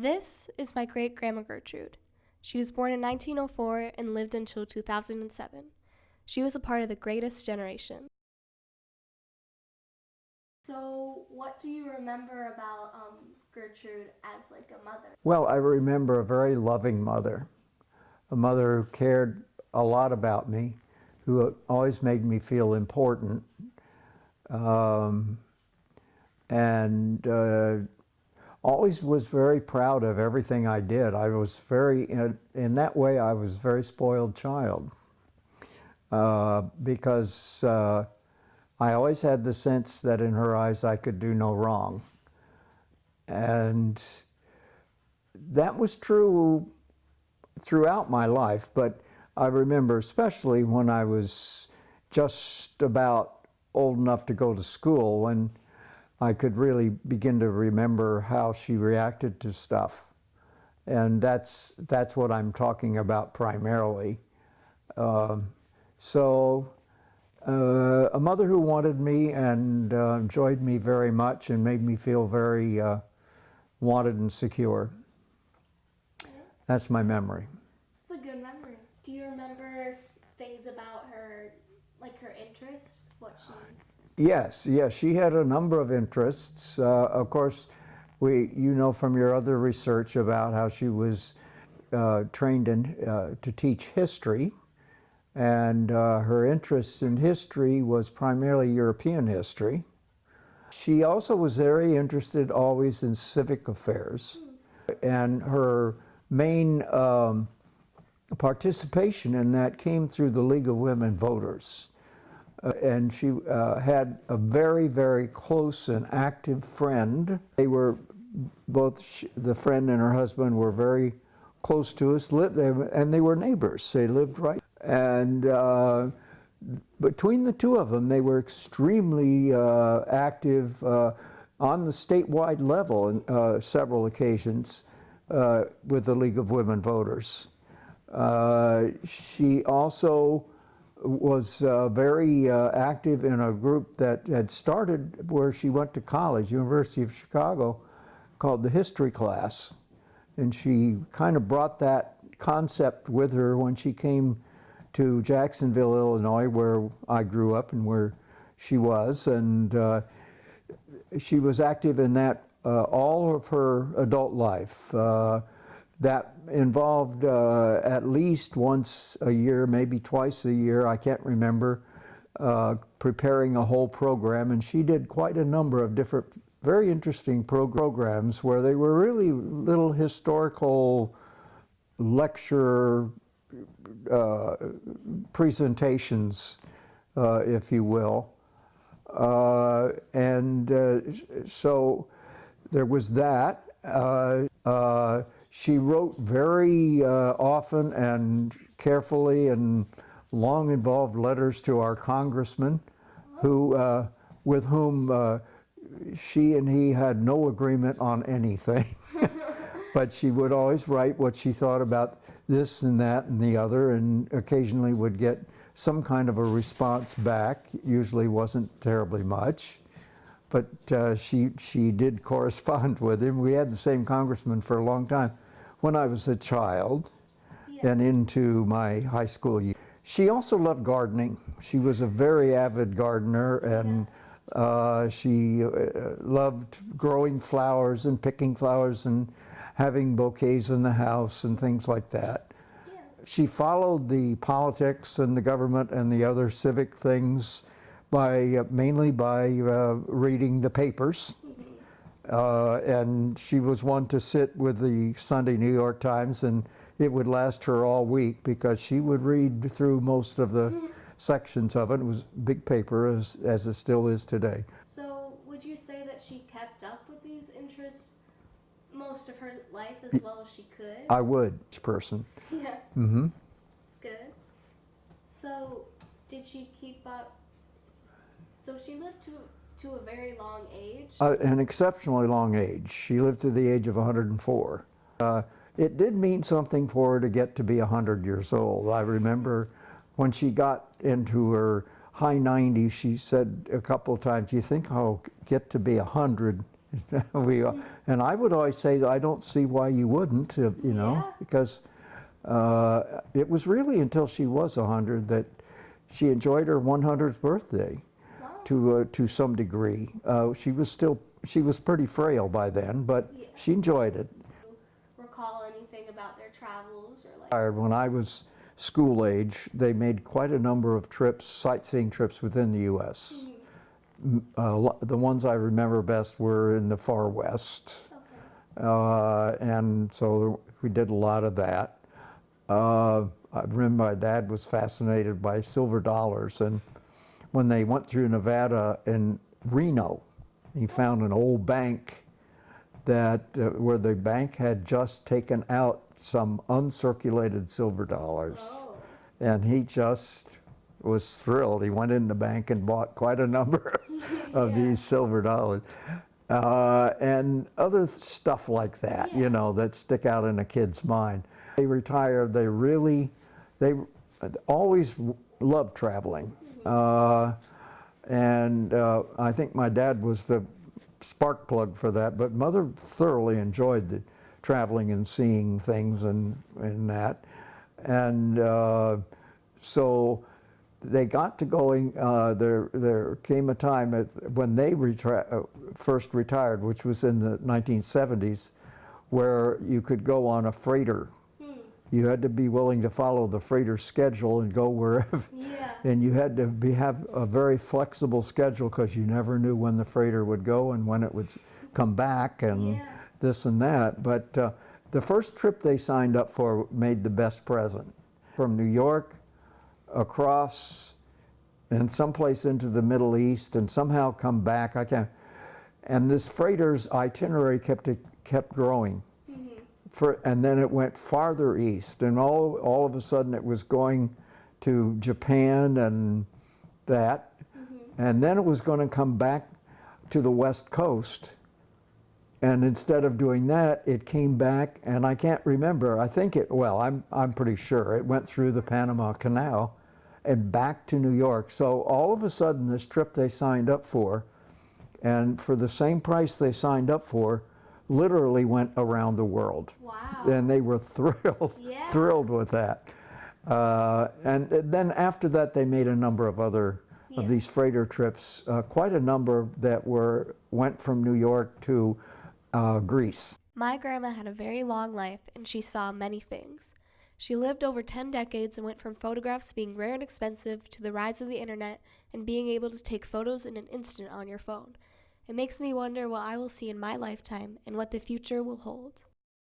This is my great-grandma Gertrude. She was born in 1904 and lived until 2007. She was a part of the greatest generation. So what do you remember about Gertrude as like a mother? Well, I remember a very loving mother, a mother who cared a lot about me, who always made me feel important, and always was very proud of everything I did. I was in that way, I was a very spoiled child, because I always had the sense that in her eyes I could do no wrong. And that was true throughout my life, but I remember especially when I was just about old enough to go to school, when I could really begin to remember how she reacted to stuff. And that's what I'm talking about primarily. A mother who wanted me and enjoyed me very much and made me feel very wanted and secure. That's my memory. It's a good memory. Do you remember things about her, like her interests? Yes, she had a number of interests. Of course, you know from your other research about how she was trained to teach history, and her interest in history was primarily European history. She also was very interested always in civic affairs, and her main participation in that came through the League of Women Voters. And she had a very, very close and active friend. They were both, the friend and her husband were very close to us, and they were neighbors. They lived right. And between the two of them, they were extremely active on the statewide level on several occasions with the League of Women Voters. She also was very active in a group that had started where she went to college, University of Chicago, called the History Class. And she kind of brought that concept with her when she came to Jacksonville, Illinois, where I grew up and where she was. And she was active in that all of her adult life. That involved at least once a year, maybe twice a year, I can't remember, preparing a whole program. And she did quite a number of different, very interesting programs where they were really little historical lecture presentations, if you will. So there was that. She wrote very often and carefully and long involved letters to our congressman, with whom she and he had no agreement on anything. But she would always write what she thought about this and that and the other, and occasionally would get some kind of a response back. Usually wasn't terribly much. But she did correspond with him. We had the same congressman for a long time. When I was a child and into my high school years. She also loved gardening. She was a very avid gardener, and she loved growing flowers and picking flowers and having bouquets in the house and things like that. Yeah. She followed the politics and the government and the other civic things mainly by reading the papers. And she was one to sit with the Sunday New York Times, and it would last her all week because she would read through most of the sections of it. It was big paper, as it still is today. So would you say that she kept up with these interests most of her life as well as she could? I would, person. Yeah. Mm-hmm. That's good. So did she keep up? So she lived to a very long age? An exceptionally long age. She lived to the age of 104. It did mean something for her to get to be 100 years old. I remember when she got into her high 90s, she said a couple of times, "Do you think I'll get to be 100 we, and I would always say, I don't see why you wouldn't, you know, Yeah. because it was really until she was 100 that she enjoyed her 100th birthday. Wow. To some degree. She was pretty frail by then, but Yeah. she enjoyed it. Recall anything about their travels or like? When I was school age, they made quite a number of trips, sightseeing trips within the U.S. The ones I remember best were in the far west, and so we did a lot of that. I remember my dad was fascinated by silver dollars, and when they went through Nevada and Reno, he found an old bank that where the bank had just taken out some uncirculated silver dollars. Oh. And he just was thrilled. He went in the bank and bought quite a number of Yeah. these silver dollars. And other stuff like that, you know, that stick out in a kid's mind. They retired, they always loved traveling. And I think my dad was the spark plug for that, but Mother thoroughly enjoyed the traveling and seeing things and that. And so they got to going, there came a time when they first retired, which was in the 1970s, where you could go on a freighter. You had to be willing to follow the freighter schedule and go wherever. Yeah. And you had to have a very flexible schedule because you never knew when the freighter would go and when it would come back and this and that. But the first trip they signed up for made the best present. From New York across and someplace into the Middle East and somehow come back. And this freighter's itinerary kept growing. And then it went farther east, and all of a sudden it was going to Japan and that, and then it was going to come back to the West Coast, and instead of doing that, it came back, and I can't remember, I think I'm pretty sure it went through the Panama Canal and back to New York. So all of a sudden this trip they signed up for, and for the same price they signed up for, literally went around the world. Wow. And they were thrilled with that. And then after that, they made a number of other of these freighter trips, quite a number that went from New York to Greece. My grandma had a very long life, and she saw many things. She lived over 10 decades and went from photographs being rare and expensive to the rise of the internet and being able to take photos in an instant on your phone. It makes me wonder what I will see in my lifetime and what the future will hold.